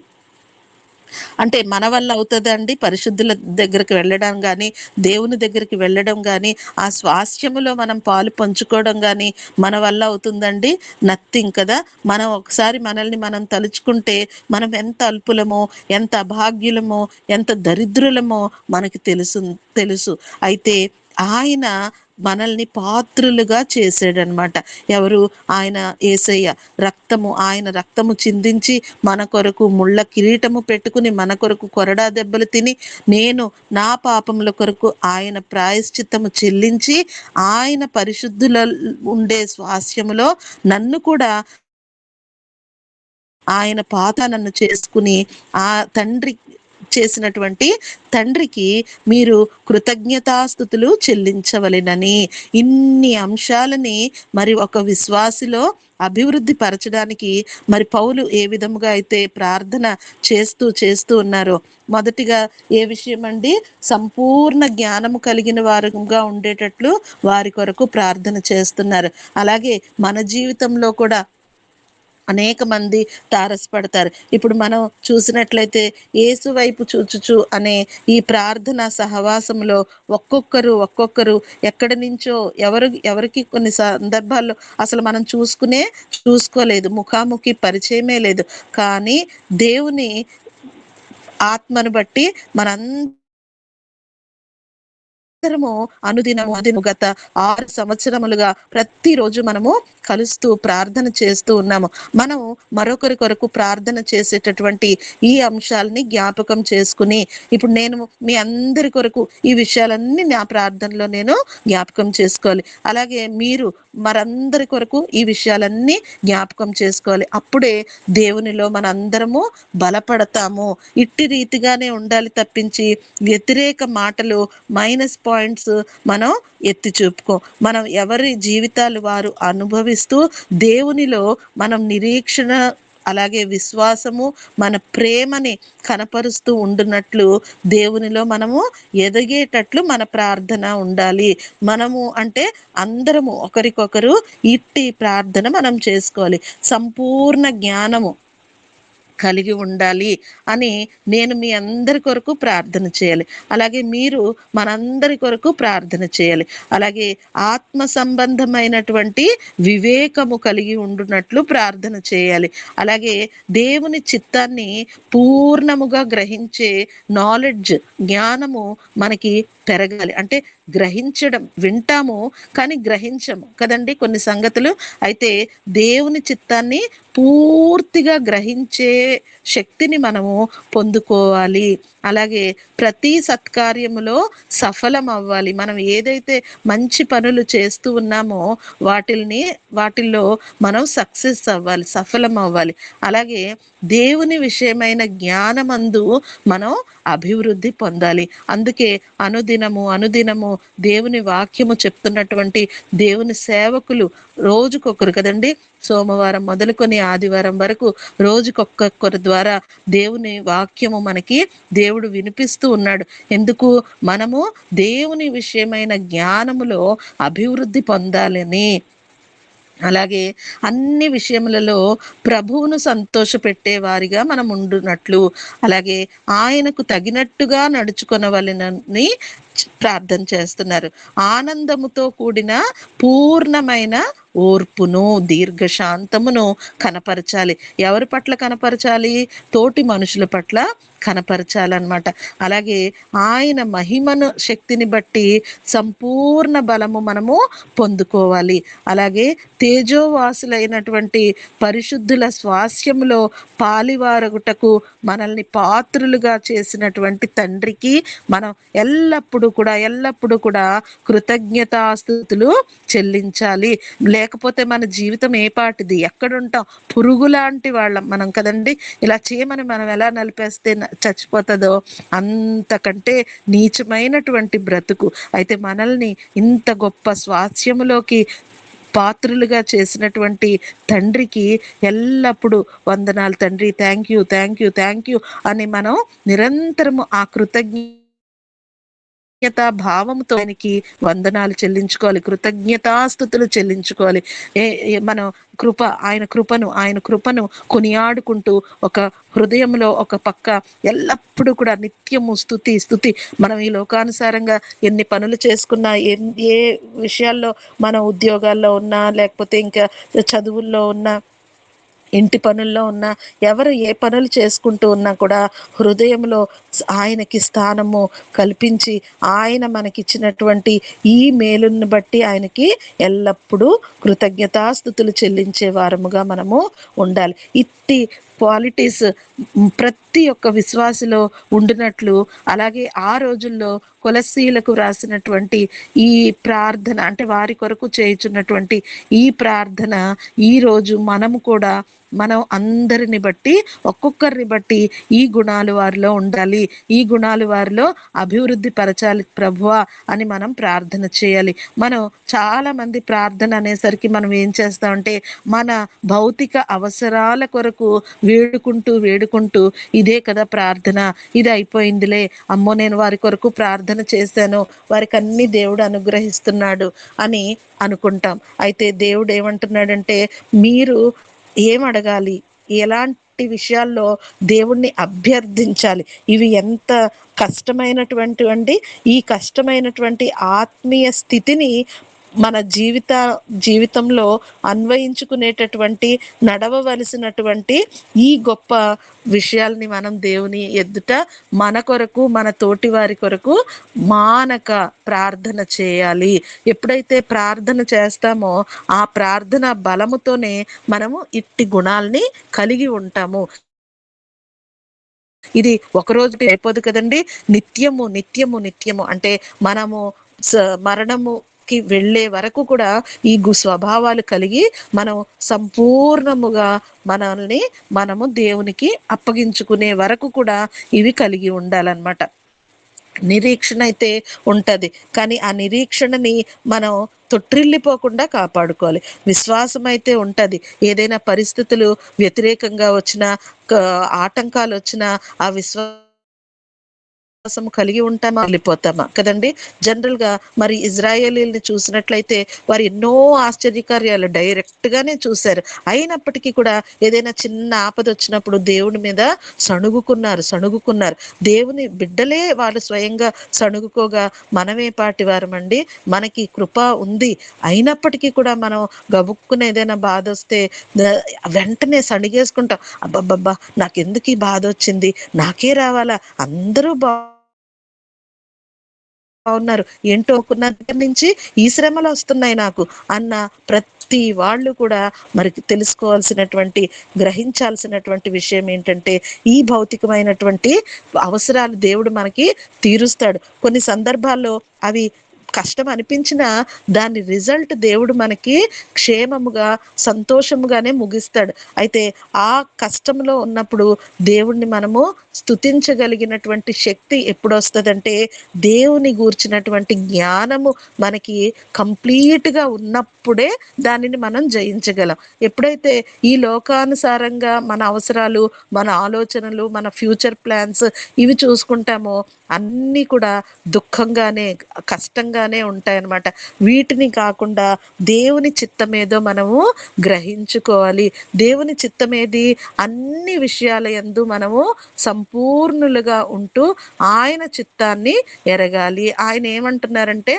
అంటే మన వల్ల అవుతుందండి పరిశుద్ధుల దగ్గరికి వెళ్ళడం కానీ, దేవుని దగ్గరికి వెళ్ళడం కానీ, ఆ స్వాస్థ్యములో మనం పాలు పంచుకోవడం కానీ మన వల్ల అవుతుందండి? నథింగ్ కదా. మనం ఒకసారి మనల్ని మనం తలుచుకుంటే మనం ఎంత అల్పులమో, ఎంత అభాగ్యులమో, ఎంత దరిద్రులమో మనకి తెలుసు. అయితే ఆయన మనల్ని పాత్రులుగా చేసాడనమాట. ఎవరు? ఆయన యేసయ్య. ఆయన రక్తము చిందించి మన కొరకు ముళ్ళ కిరీటము పెట్టుకుని, మన కొరకు కొరడా దెబ్బలు తిని, నేను నా పాపముల కొరకు ఆయన ప్రాయశ్చిత్తము చెల్లించి, ఆయన పరిశుద్ధుల ఉండే స్వాస్యములో నన్ను కూడా ఆయన పాత నన్ను చేసుకుని, ఆ తండ్రి చేసినటువంటి తండ్రికి మీరు కృతజ్ఞతాస్థుతులు చెల్లించవలెనని, ఇన్ని అంశాలని మరి ఒక విశ్వాసిలో అభివృద్ధి పరచడానికి మరి పౌలు ఏ విధముగా అయితే ప్రార్థన చేస్తూ ఉన్నారో, మొదటిగా ఏ విషయం అండి? సంపూర్ణ జ్ఞానము కలిగిన వారుగా ఉండేటట్లు వారి కొరకు ప్రార్థన చేస్తున్నారు. అలాగే మన జీవితంలో కూడా అనేక మంది తారసపడతారు. ఇప్పుడు మనం చూసినట్లయితే యేసు వైపు చూచుచు అనే ఈ ప్రార్థన సహవాసంలో ఒక్కొక్కరు ఎక్కడి నుంచో ఎవరికి కొన్ని సందర్భాల్లో అసలు మనం చూసుకోలేదు, ముఖాముఖి పరిచయమే లేదు. కానీ దేవుని ఆత్మను బట్టి అనుదినము గత 6 సంవత్సరములుగా ప్రతిరోజు మనము కలుస్తూ ప్రార్థన చేస్తూ ఉన్నాము. మనం మరొకరి కొరకు ప్రార్థన చేసేటటువంటి ఈ అంశాలని జ్ఞాపకం చేసుకుని, ఇప్పుడు నేను మీ అందరి కొరకు ఈ విషయాలన్నీ నా ప్రార్థనలో నేను జ్ఞాపకం చేసుకోవాలి. అలాగే మీరు మరందరి కొరకు ఈ విషయాలన్నీ జ్ఞాపకం చేసుకోవాలి. అప్పుడే దేవునిలో మనందరము బలపడతాము. ఇట్టి రీతిగానే ఉండాలి తప్పించి వ్యతిరేక మాటలు, మైనస్ పాయింట్స్ మనం ఎత్తి చూపుకో. మనం ఎవరి జీవితాలు వారు అనుభవిస్తూ దేవునిలో మనం నిరీక్షణ, అలాగే విశ్వాసము, మన ప్రేమని కనపరుస్తూ ఉండునట్లు దేవునిలో మనము ఎదిగేటట్లు మన ప్రార్థన ఉండాలి. మనము అంటే అందరము ఒకరికొకరు ఇట్టి ప్రార్థన మనం చేసుకోవాలి. సంపూర్ణ జ్ఞానము కలిగి ఉండాలి అని నేను మీ అందరి కొరకు ప్రార్థన చేయాలి. అలాగే మీరు మనందరి కొరకు ప్రార్థన చేయాలి. అలాగే ఆత్మ సంబంధమైనటువంటి వివేకము కలిగి ఉండునట్లు ప్రార్థన చేయాలి. అలాగే దేవుని చిత్తాన్ని పూర్ణముగా గ్రహించే నాలెడ్జ్, జ్ఞానము మనకి పెరగాలి. అంటే గ్రహించడం, వింటాము కానీ గ్రహించము కదండి కొన్ని సంగతులు. అయితే దేవుని చిత్తాన్ని పూర్తిగా గ్రహించే శక్తిని మనము పొందుకోవాలి. అలాగే ప్రతి సత్కార్యములో సఫలం అవ్వాలి. మనం ఏదైతే మంచి పనులు చేస్తూ ఉన్నామో వాటిల్లో మనం సక్సెస్ అవ్వాలి, సఫలం అవ్వాలి. అలాగే దేవుని విషయమైన జ్ఞానమందు మనం అభివృద్ధి పొందాలి. అందుకే అనుదినము దేవుని వాక్యము చెప్తున్నటువంటి దేవుని సేవకులు రోజుకొకరు కదండి, సోమవారం మొదలుకొని ఆదివారం వరకు రోజుకొక్కరి ద్వారా దేవుని వాక్యము మనకి దేవుడు వినిపిస్తూ ఉన్నాడు. ఎందుకు? మనము దేవుని విషయమైన జ్ఞానములో అభివృద్ధి పొందాలని. అలాగే అన్ని విషయములలో ప్రభువును సంతోషపెట్టే వారిగా మనం ఉండునట్లు, అలాగే ఆయనకు తగినట్టుగా నడుచుకొనవలెనని ప్రార్థన చేస్తున్నారు. ఆనందముతో కూడిన పూర్ణమైన ఓర్పును, దీర్ఘశాంతమును కనపరచాలి. ఎవరి పట్ల కనపరచాలి? తోటి మనుషుల పట్ల కనపరచాలన్నమాట. అలాగే ఆయన మహిమను శక్తిని బట్టి సంపూర్ణ బలము మనము పొందుకోవాలి. అలాగే తేజోవాసులైనటువంటి పరిశుద్ధుల స్వాస్యములో పాలివారగుటకు మనల్ని పాత్రులుగా చేసినటువంటి తండ్రికి మనం ఎల్లప్పుడూ కూడా కృతజ్ఞతాస్తుతులు చెల్లించాలి. లేకపోతే మన జీవితం ఏ పాటిది? ఎక్కడుంటాం? పురుగు లాంటి వాళ్ళం మనం కదండి. ఇలా చేయమని మనం ఎలా నలిపేస్తే చచ్చిపోతుందో అంతకంటే నీచమైనటువంటి బ్రతుకు. అయితే మనల్ని ఇంత గొప్ప స్వాస్యములోకి పాత్రులుగా చేసినటువంటి తండ్రికి ఎల్లప్పుడూ వందనాలు తండ్రి, థ్యాంక్ యూ అని మనం నిరంతరము ఆ కృతజ్ఞ భావంతో ఆయనకి వందనాలు చెల్లించుకోవాలి, కృతజ్ఞతాస్థుతులు చెల్లించుకోవాలి. మనం ఆయన కృపను కొనియాడుకుంటూ ఒక హృదయంలో ఒక పక్క ఎల్లప్పుడూ కూడా నిత్యము స్తుతి. మనం ఈ లోకానుసారంగా ఎన్ని పనులు చేసుకున్నా, ఏ విషయాల్లో మన ఉద్యోగాల్లో ఉన్నా, లేకపోతే ఇంకా చదువుల్లో ఉన్నా, ఇంటి పనుల్లో ఉన్నా, ఎవరు ఏ పనులు చేసుకుంటూ ఉన్నా కూడా హృదయంలో ఆయనకి స్థానము కల్పించి, ఆయన మనకిచ్చినటువంటి ఈ మేలుని బట్టి ఆయనకి ఎల్లప్పుడూ కృతజ్ఞతాస్థుతులు చెల్లించే వారముగా మనము ఉండాలి. ఇట్టి క్వాలిటీస్ ప్రతి ఒక్క విశ్వాసిలో ఉండినట్లు, అలాగే ఆ రోజుల్లో కొలస్సీలకు రాసినటువంటి ఈ ప్రార్థన, అంటే వారి కొరకు చేయుచున్నటువంటి ఈ ప్రార్థన ఈ రోజు మనము కూడా మనం అందరిని బట్టి, ఒక్కొక్కరిని బట్టి ఈ గుణాలు వారిలో ఉండాలి, ఈ గుణాలు వారిలో అభివృద్ధి పరచాలి ప్రభువా అని మనం ప్రార్థన చేయాలి. మనం చాలా మంది ప్రార్థన అనేసరికి మనం ఏం చేస్తామంటే, మన భౌతిక అవసరాల కొరకు వేడుకుంటూ ఇదే కదా ప్రార్థన, ఇది అయిపోయిందిలే, అమ్మో నేను వారి కొరకు ప్రార్థన చేశాను, వారికి అన్ని దేవుడు అనుగ్రహిస్తున్నాడు అని అనుకుంటాం. అయితే దేవుడు ఏమంటున్నాడంటే, మీరు ఏం అడగాలి, ఎలాంటి విషయాల్లో దేవుణ్ణి అభ్యర్థించాలి, ఇవి ఎంత కష్టమైనటువంటి ఈ కష్టమైనటువంటి ఆత్మీయ స్థితిని మన జీవితంలో అన్వయించుకునేటటువంటి, నడవవలసినటువంటి ఈ గొప్ప విషయాల్ని మనం దేవుని ఎదుట మన కొరకు, మన తోటి వారి కొరకు మానక ప్రార్థన చేయాలి. ఎప్పుడైతే ప్రార్థన చేస్తామో ఆ ప్రార్థన బలముతోనే మనము ఇట్టి గుణాల్ని కలిగి ఉంటాము. ఇది ఒకరోజు అయిపోదు కదండి, నిత్యము అంటే మనము మరణముకి వెళ్ళే వరకు కూడా ఈ స్వభావాలు కలిగి మనం సంపూర్ణముగా మనము దేవునికి అప్పగించుకునే వరకు కూడా ఇవి కలిగి ఉండాలన్నమాట. నిరీక్షణ అయితే ఉంటది, కానీ ఆ నిరీక్షణని మనం తొట్టిల్లిపోకుండా కాపాడుకోవాలి. విశ్వాసం అయితే ఉంటది, ఏదైనా పరిస్థితులు వ్యతిరేకంగా వచ్చినా, ఆటంకాలు వచ్చినా ఆ కలిగి ఉంటామా, వెళ్ళిపోతామా కదండి. జనరల్ గా మరి ఇజ్రాయేలీల్ని చూసినట్లయితే వారు ఎన్నో ఆశ్చర్యకార్యాలు డైరెక్ట్ గానే చూశారు. అయినప్పటికీ కూడా ఏదైనా చిన్న ఆపద వచ్చినప్పుడు దేవుని మీద సణుగుకున్నారు. దేవుని బిడ్డలే వాళ్ళు స్వయంగా సణుగుకోగా మనమే పాటి వారమండి, మనకి కృప ఉంది. అయినప్పటికీ కూడా మనం గబుక్కున ఏదైనా బాధ వస్తే వెంటనే సణిగేసుకుంటాం. అబ్బబ్బబ్బా నాకెందుకు ఈ బాధ వచ్చింది, నాకే రావాలా, అందరూ బాగున్నారు, ఏంటో కొన్న దగ్గర నుంచి ఈ శ్రమలు వస్తున్నాయి నాకు అన్న ప్రతి వాళ్ళు కూడా మరి గ్రహించాల్సినటువంటి విషయం ఏంటంటే, ఈ భౌతికమైనటువంటి అవసరాలు దేవుడు మనకి తీరుస్తాడు. కొన్ని సందర్భాల్లో అవి కష్టం అనిపించినా దాని రిజల్ట్ దేవుడు మనకి క్షేమముగా, సంతోషముగానే ముగిస్తాడు. అయితే ఆ కష్టంలో ఉన్నప్పుడు దేవుణ్ణి మనము స్తుతించగలిగినటువంటి శక్తి ఎప్పుడు వస్తుందంటే, దేవుని గూర్చినటువంటి జ్ఞానము మనకి కంప్లీట్ గా ఉన్నప్పుడే దానిని మనం జయించగలం. ఎప్పుడైతే ఈ లోకానుసారంగా మన అవసరాలు, మన ఆలోచనలు, మన ఫ్యూచర్ ప్లాన్స్ ఇవి చూసుకుంటామో అన్నీ కూడా దుఃఖంగానే, కష్టంగానే ఉంటాయన్నమాట. వీటిని కాకుండా దేవుని చిత్తమేదో మనము గ్రహించుకోవాలి. దేవుని చిత్తమేది, అన్ని విషయాల యందు మనము సంపూర్ణులుగా ఉంటూ ఆయన చిత్తాన్ని ఎరగాలి. ఆయన ఏమంటున్నారంటే,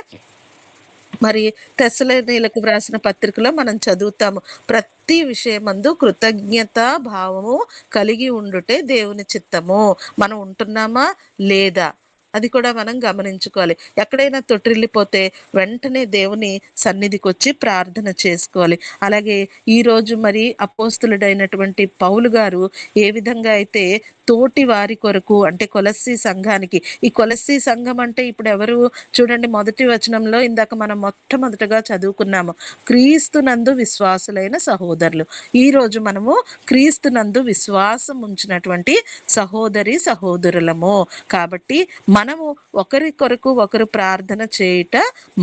మరి తెస్సలోనికీయులకు వ్రాసిన పత్రికలో మనం చదువుతాము, ప్రతి విషయమందు కృతజ్ఞత భావము కలిగి ఉండుటే దేవుని చిత్తము. మనం ఉంటున్నామా లేదా అది కూడా మనం గమనించుకోవాలి. ఎక్కడైనా తొట్టిల్లిపోతే వెంటనే దేవుని సన్నిధికి వచ్చి ప్రార్థన చేసుకోవాలి. అలాగే ఈ రోజు మరి అపోస్తులుడైనటువంటి పౌలు గారు ఏ విధంగా అయితే తోటి వారి కొరకు, అంటే కొలస్సీ సంఘానికి, ఈ కొలస్సీ సంఘం అంటే ఇప్పుడు ఎవరు చూడండి, మొదటి వచనంలో ఇందాక మనం మొట్టమొదటగా చదువుకున్నాము, క్రీస్తునందు విశ్వాసులైన సహోదరులు. ఈ రోజు మనము క్రీస్తునందు విశ్వాసం ఉంచినటువంటి సహోదరులము. కాబట్టి మనము ఒకరి కొరకు ఒకరు ప్రార్థన చేయుట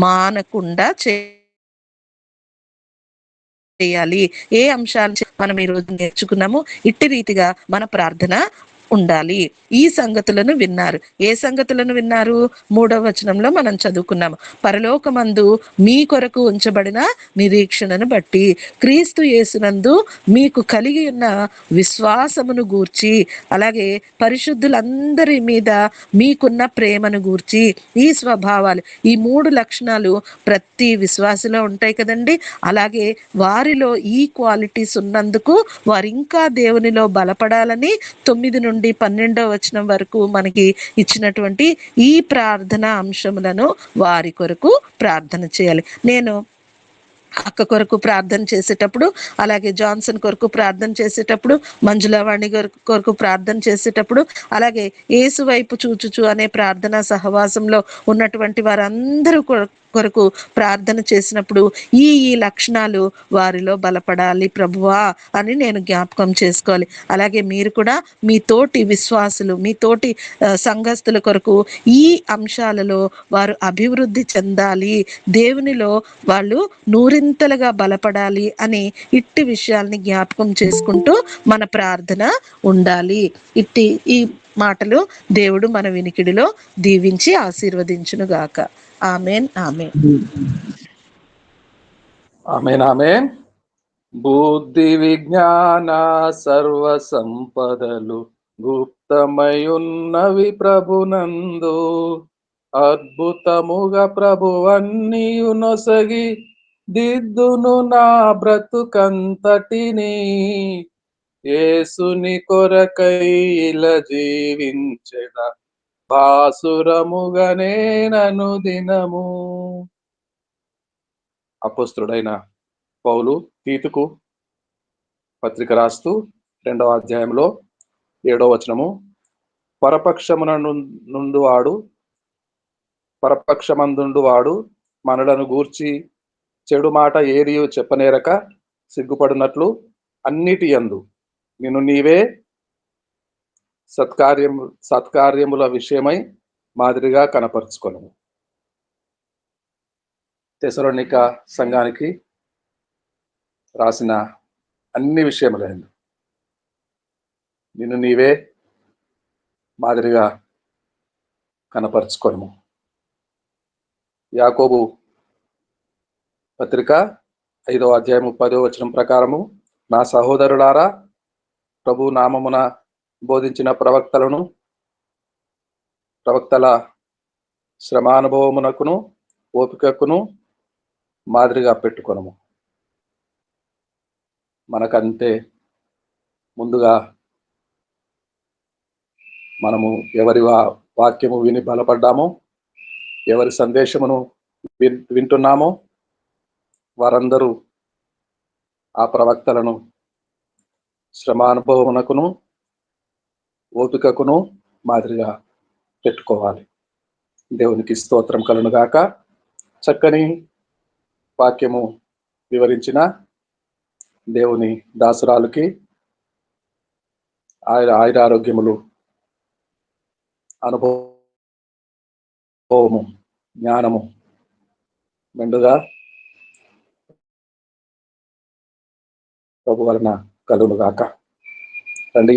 మానకుండా చేయాలి. ఏ అంశాలు మనం ఈ రోజు నేర్చుకున్నాము, ఇట్టి రీతిగా మన ప్రార్థన ఉండాలి. ఈ సంగతులను విన్నారు. ఏ సంగతులను విన్నారు? 3వ వచనంలో మనం చదువుకున్నాము. పరలోకమందు మీ కొరకు ఉంచబడిన నిరీక్షణను బట్టి, క్రీస్తు యేసునందు మీకు కలిగి ఉన్న విశ్వాసమును గూర్చి, అలాగే పరిశుద్ధులందరి మీద మీకున్న ప్రేమను గూర్చి, ఈ స్వభావాలు, ఈ 3 లక్షణాలు ప్రతి విశ్వాసిలో ఉంటాయి కదండి. అలాగే వారిలో ఈ క్వాలిటీస్ ఉన్నందుకు వారు ఇంకా దేవునిలో బలపడాలని 9-12 వచనం వరకు మనకి ఇచ్చినటువంటి ఈ ప్రార్థన అంశములను వారి కొరకు ప్రార్థన చేయాలి. నేను అక్క కొరకు ప్రార్థన చేసేటప్పుడు, అలాగే జాన్సన్ కొరకు ప్రార్థన చేసేటప్పుడు, మంజులవాణి కొరకు ప్రార్థన చేసేటప్పుడు, అలాగే యేసు వైపు చూచుచు అనే ప్రార్థనా సహవాసంలో ఉన్నటువంటి వారందరూ కొరకు ప్రార్థన చేసినప్పుడు ఈ లక్షణాలు వారిలో బలపడాలి ప్రభువా అని నేను జ్ఞాపకం చేసుకోవాలి. అలాగే మీరు కూడా మీ తోటి విశ్వాసులు, మీ తోటి సంఘస్థుల కొరకు ఈ అంశాలలో వారు అభివృద్ధి చెందాలి, దేవునిలో వాళ్ళు నూరింతలుగా బలపడాలి అని ఇట్టి విషయాల్ని జ్ఞాపకం చేసుకుంటూ మన ప్రార్థన ఉండాలి. ఈ మాటలు దేవుడు మన వినికిడిలో దీవించి ఆశీర్వదించును గాక. ఆమెన్. ఆమెన్. ఆమెన్. ఆమెన్. బుద్ధి విజ్ఞాన సర్వ సంపదలు గుప్తమయున్నవి ప్రభునందు, అద్భుతముగా ప్రభువన్నీయు నొసగి దిద్దును నా బ్రతుకంతటిని, యేసుని కొరకై ఇలా జీవించెద భాసురముగనే నను దినము. అపోస్తుడైన పౌలు తీతుకు పత్రిక రాస్తూ 2వ అధ్యాయంలో 7వ వచనము, పరపక్షమందుండువాడు మనలను గూర్చి చెడు మాట ఏదియు చెప్పనేరక సిగ్గుపడినట్లు అన్నిటి యందు నిన్ను నీవే సత్కార్యముల విషయమై మాదిరిగా కనపరుచుకొను. తెసలోనిక సంఘానికి రాసిన అన్ని విషయములందు నిన్ను నీవే మాదిరిగా కనపరుచుకొను. యాకోబు పత్రిక 5వ అధ్యాయం 10వ వచనం ప్రకారము, నా సహోదరులారా, ప్రభు నామమున బోధించిన ప్రవక్తల శ్రమానుభవమునకును ఓపికకును మాదిరిగా పెట్టుకొనము. మనకంటే ముందుగా మనము ఎవరి వాక్యము విని బలపడ్డామో, ఎవరి సందేశమును వింటున్నామో వారందరూ ఆ ప్రవక్తలను శ్రమానుభవమునకును ఓపికకును మాదిరిగా పెట్టుకోవాలి. దేవునికి స్తోత్రం కలుగును గాక. చక్కని వాక్యము వివరించిన దేవుని దాసురాలకి ఆయురారోగ్యములు, అనుభవము, జ్ఞానము మెండుగా ప్రభు వలన కలుగును గాక. రండి,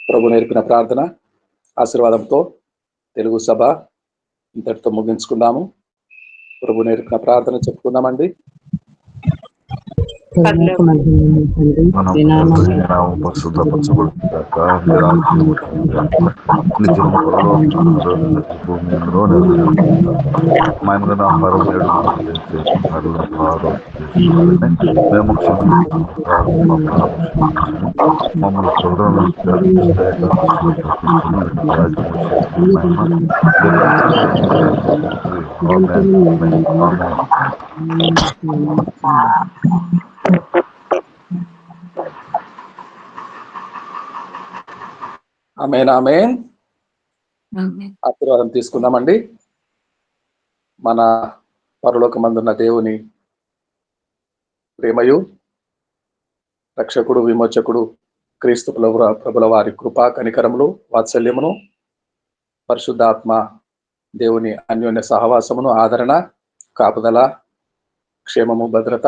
ప్రభు నేర్పిన ప్రార్థన ఆశీర్వాదంతో తెలుగు సభ ఇంతటితో ముగించుకుందాము. ప్రభు నేర్పిన ప్రార్థన చెప్పుకుందామండి. మేము మమ్మల్ని చదువులను ఆమేన్. ఆమేన్. ఆశీర్వాదం తీసుకుందామండి. మన పరలోకమందున్న దేవుని ప్రేమయు, రక్షకుడు విమోచకుడు క్రీస్తు ప్రభుల వారి కృపా కనికరములు, వాత్సల్యమును, పరిశుద్ధాత్మ దేవుని అన్యోన్య సహవాసమును, ఆదరణ, కాపుదల, క్షేమము, భద్రత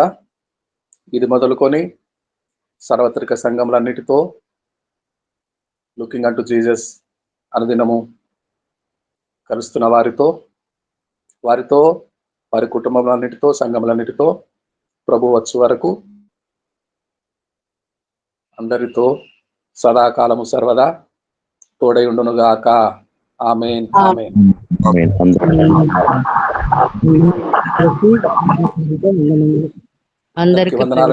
ఇది మొదలుకొని సార్వత్రిక సంఘములన్నిటితో లుకింగ్ అంటూ జీసస్ అనుదినము కలుస్తున్న వారితో వారి కుటుంబములన్నిటితో సంఘములన్నిటితో ప్రభు వచ్చు వరకు అందరితో సదాకాలము సర్వదా తోడై ఉండునుగాక. ఆమేన్. ఆమేన్. అందరికీ వందనాలు.